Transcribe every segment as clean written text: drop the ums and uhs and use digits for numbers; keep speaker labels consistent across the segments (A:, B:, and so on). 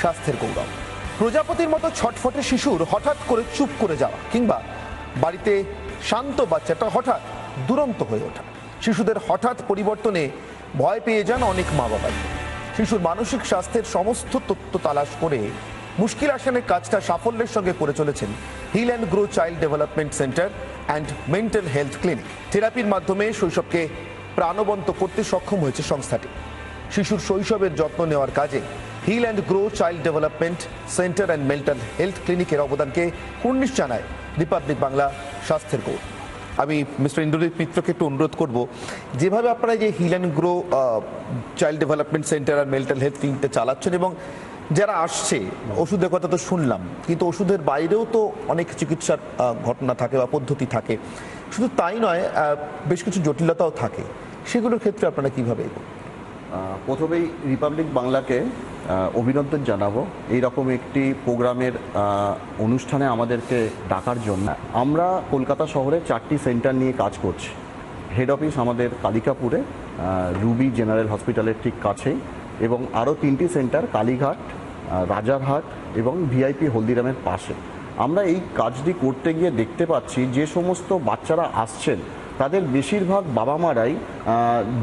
A: স্বাস্থ্যের গৌরব। প্রজাপতির মতো ছটফটে শিশুর হঠাৎ করে চুপ করে যাওয়া কিংবা বাড়িতে শান্ত বাচ্চাটা হঠাৎ দুরন্ত হয়ে ওঠা, শিশুদের হঠাৎ পরিবর্তনে ভয় পেয়ে যান অনেক মা বাবাই। শিশুর মানসিক স্বাস্থ্যের সমস্ত তথ্য তালাশ করে মুশকিল আসানের কাজটা সাফল্যের সঙ্গে করে চলেছেন Heal and grow child development Centre and Mental Health Clinic. থেরাপির মাধ্যমে শৈশবকে প্রাণবন্ত করতে সক্ষম হয়েছে সংস্থাটি। শিশুর শৈশবের যত্ন নেওয়ার কাজে Heal and grow child development Centre and Mental Health ক্লিনিকের অবদানকে কুর্নিশ জানায় রিপাবলিক বাংলা স্বাস্থ্যের গৌরব। আমি মিস্টার ইন্দ্রজিৎ মিত্রকে একটু অনুরোধ করব, যেভাবে আপনারা যে heal and grow child development centre আর মেন্টাল হেলথ ক্লিনিকটা চালাচ্ছেন এবং যারা আসছে, ওষুধের কথা তো শুনলাম, কিন্তু ওষুধের বাইরেও তো অনেক চিকিৎসার ঘটনা থাকে বা পদ্ধতি থাকে, শুধু তাই নয় বেশ কিছু জটিলতাও থাকে, সেগুলোর ক্ষেত্রে আপনারা কীভাবে এগোন?
B: প্রথমেই রিপাবলিক বাংলাকে অভিনন্দন জানাবো এইরকম একটি প্রোগ্রামের অনুষ্ঠানে আমাদেরকে ডাকার জন্য। আমরা কলকাতা শহরে 4টি সেন্টার নিয়ে কাজ করছি। হেড অফিস আমাদের কালিকাপুরে, রুবি জেনারেল হসপিটালের ঠিক কাছেই, এবং আরও 3টি সেন্টার কালীঘাট, রাজারহাট এবং ভিআইপি হলদিরামের পাশে। আমরা এই কাজটি করতে গিয়ে দেখতে পাচ্ছি যে সমস্ত বাচ্চারা আসছেন তাদের বেশিরভাগ বাবা মারাই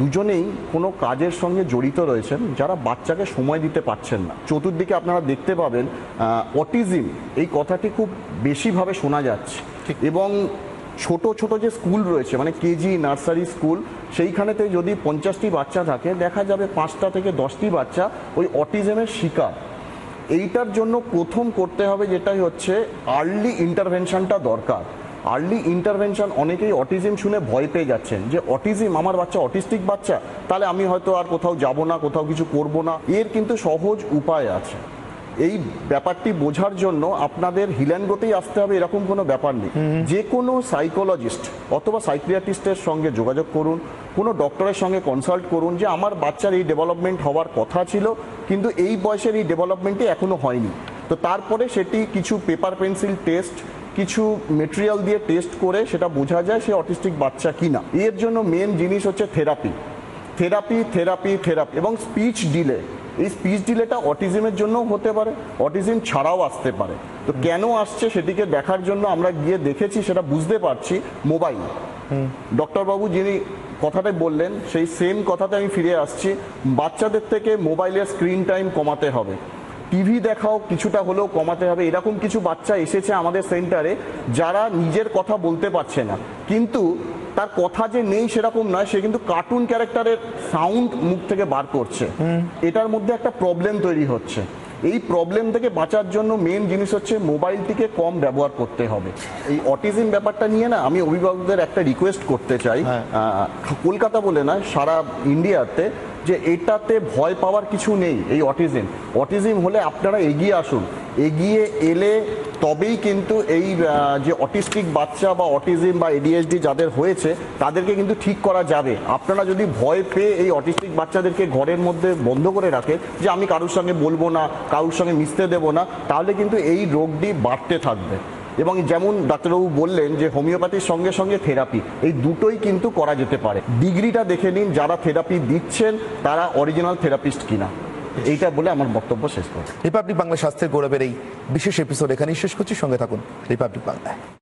B: দুজনেই কোনো কাজের সঙ্গে জড়িত রয়েছেন, যারা বাচ্চাকে সময় দিতে পারছেন না। চতুর্দিকে আপনারা দেখতে পাবেন অটিজম এই কথাটি খুব বেশিভাবে শোনা যাচ্ছে, এবং ছোট ছোট যে স্কুল রয়েছে মানে কেজি নার্সারি স্কুল, সেইখানেতে যদি 50টি বাচ্চা থাকে দেখা যাবে 5টা থেকে 10টি বাচ্চা ওই অটিজমের শিকার। এইটার জন্য প্রথম করতে হবে যেটাই হচ্ছে আর্লি ইন্টারভেনশনটা দরকার। আর্লি ইন্টারভেনশন, অনেকেই অটিজম শুনে ভয় পেয়ে যাচ্ছেন যে অটিজম, আমার বাচ্চা অটিস্টিক বাচ্চা, তাহলে আমি হয়তো আর কোথাও যাব না, কোথাও কিছু করব না। এর কিন্তু সহজ উপায় আছে। এই ব্যাপারটি বোঝার জন্য আপনাদের হিল অ্যান্ড গ্রোতেই আসতে হবে এরকম কোনো ব্যাপার নেই। যে কোনো সাইকোলজিস্ট অথবা সাইকিয়াট্রিস্টের সঙ্গে যোগাযোগ করুন, কোনো ডক্টরের সঙ্গে কনসাল্ট করুন যে আমার বাচ্চার এই ডেভেলপমেন্ট হওয়ার কথা ছিল কিন্তু এই বয়সের এই ডেভেলপমেন্টই এখনো হয়নি। তো তারপরে সেটি কিছু পেপার পেন্সিল টেস্ট, কিছু মেটেরিয়াল দিয়ে টেস্ট করে সেটা বোঝা যায় সে অটিস্টিক বাচ্চা কিনা। এর জন্য মেন জিনিস হচ্ছে থেরাপি থেরাপি থেরাপি থেরাপি এবং স্পিচ ডিলে। এই স্পিচ ডিলেটা অটিজমের জন্যও হতে পারে, অটিজম ছাড়াও আসতে পারে। তো কেন আসছে সেটিকে দেখার জন্য আমরা গিয়ে দেখেছি, সেটা বুঝতে পারছি মোবাইল। ডক্টরবাবু যিনি কথাটা বললেন সেই সেম কথাতে আমি ফিরে আসছি। বাচ্চাদের থেকে মোবাইলের স্ক্রিন টাইম কমাতে হবে, টিভি দেখাও কিছুটা হলেও কমাতে হবে। এরকম কিছু বাচ্চা এসেছে আমাদের সেন্টারে যারা নিজের কথা বলতে পারছে না, কিন্তু তার কথা যে নেই সেরকম নয়, সে কিন্তু কার্টুন ক্যারেক্টারের সাউন্ড মুখ থেকে বার করছে। এটার মধ্যে একটা প্রবলেম তৈরি হচ্ছে। এই প্রবলেম থেকে বাঁচার জন্য মেন জিনিস হচ্ছে মোবাইলটিকে কম ব্যবহার করতে হবে। এই অটিজম ব্যাপারটা নিয়ে না আমি অভিভাবকদের একটা রিকোয়েস্ট করতে চাই, কলকাতা বলে না সারা ইন্ডিয়াতে, যে এটাতে ভয় পাওয়ার কিছু নেই। এই অটিজম হলে আপনারা এগিয়ে আসুন, এগিয়ে এলে তবেই কিন্তু এই যে অটিস্টিক বাচ্চা বা অটিজম বা এডিএইচডি যাদের হয়েছে তাদেরকে কিন্তু ঠিক করা যাবে। আপনারা যদি ভয় পেয়ে এই অটিস্টিক বাচ্চাদেরকে ঘরের মধ্যে বন্ধ করে রাখেন যে আমি কারোর সঙ্গে বলবো না, কারোর সঙ্গে মিশতে দেবো না, তাহলে কিন্তু এই রোগটি বাড়তে থাকবে। এবং যেমন ডাক্তারবাবু বললেন যে হোমিওপ্যাথির সঙ্গে সঙ্গে থেরাপি, এই দুটোই কিন্তু করা যেতে পারে। ডিগ্রিটা দেখে নিন যারা থেরাপি দিচ্ছেন তারা অরিজিনাল থেরাপিস্ট কিনা। এইটা বলে আমার বক্তব্য শেষ করব।
A: রিপাবলিক বাংলা স্বাস্থ্যের গৌরবের এই বিশেষ এপিসোড এখানেই শেষ করছি। সঙ্গে থাকুন রিপাবলিক বাংলায়।